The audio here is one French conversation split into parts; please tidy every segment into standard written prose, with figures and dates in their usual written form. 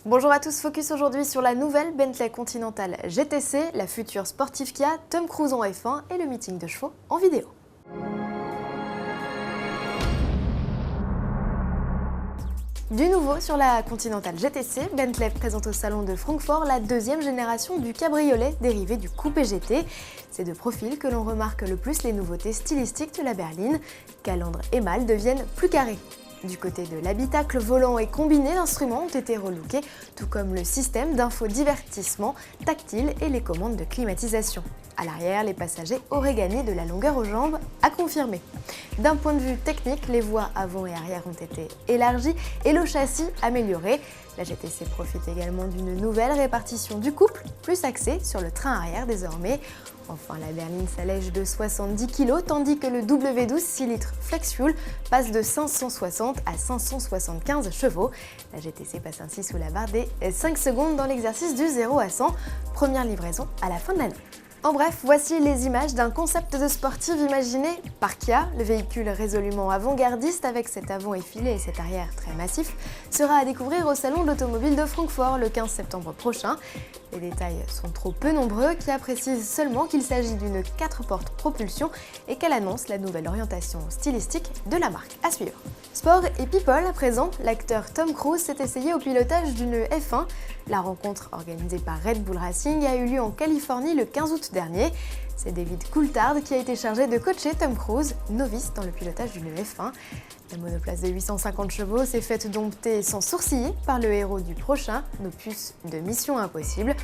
Bonjour à tous, focus aujourd'hui sur la nouvelle Bentley Continental GTC, la future sportive Kia, Tom Cruise en F1 et le meeting de chevaux en vidéo. Du nouveau sur la Continental GTC, Bentley présente au salon de Francfort la deuxième génération du cabriolet dérivé du coupé GT. C'est de profil que l'on remarque le plus les nouveautés stylistiques de la berline. Calandre et malle deviennent plus carrés. Du côté de l'habitacle, volant et combiné d'instruments ont été relookés, tout comme le système d'infodivertissement tactile et les commandes de climatisation. À l'arrière, les passagers auraient gagné de la longueur aux jambes, à confirmer. D'un point de vue technique, les voies avant et arrière ont été élargies et le châssis amélioré. La GTC profite également d'une nouvelle répartition du couple, plus axée sur le train arrière désormais. Enfin, la berline s'allège de 70 kg, tandis que le W12 6 litres Flex Fuel passe de 560 à 575 chevaux. La GTC passe ainsi sous la barre des 5 secondes dans l'exercice du 0 à 100, première livraison à la fin de l'année. En bref, voici les images d'un concept de sportive imaginé par Kia. Le véhicule résolument avant-gardiste avec cet avant effilé et cet arrière très massif sera à découvrir au salon de l'automobile de Francfort le 15 septembre prochain. Les détails sont trop peu nombreux, Kia précise seulement qu'il s'agit d'une 4 portes propulsion et qu'elle annonce la nouvelle orientation stylistique de la marque. À suivre. Sport et people à présent, l'acteur Tom Cruise s'est essayé au pilotage d'une F1. La rencontre organisée par Red Bull Racing a eu lieu en Californie le 15 août dernier. C'est David Coulthard qui a été chargé de coacher Tom Cruise, novice dans le pilotage d'une F1. La monoplace de 850 chevaux s'est faite dompter sans sourciller par le héros du prochain opus de Mission Impossible.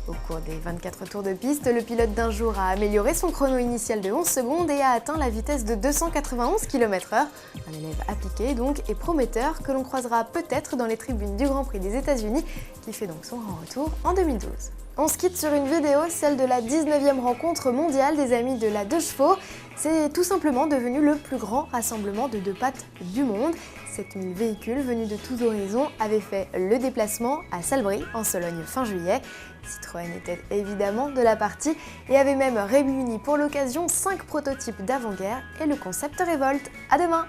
Au cours des 24 tours de piste, le pilote d'un jour a amélioré son chrono initial de 11 secondes et a atteint la vitesse de 291 km/h. Un élève appliqué donc et prometteur que l'on croisera peut-être dans les tribunes du Grand Prix des États-Unis qui fait donc son grand retour en 2012. On se quitte sur une vidéo, celle de la 19e rencontre mondiale des amis de la 2 chevaux. C'est tout simplement devenu le plus grand rassemblement de 2 pattes du monde. 7000 véhicules venus de tous horizons avaient fait le déplacement à Salbris, en Sologne, fin juillet. Citroën était évidemment de la partie et avait même réuni pour l'occasion 5 prototypes d'avant-guerre et le concept révolte. À demain!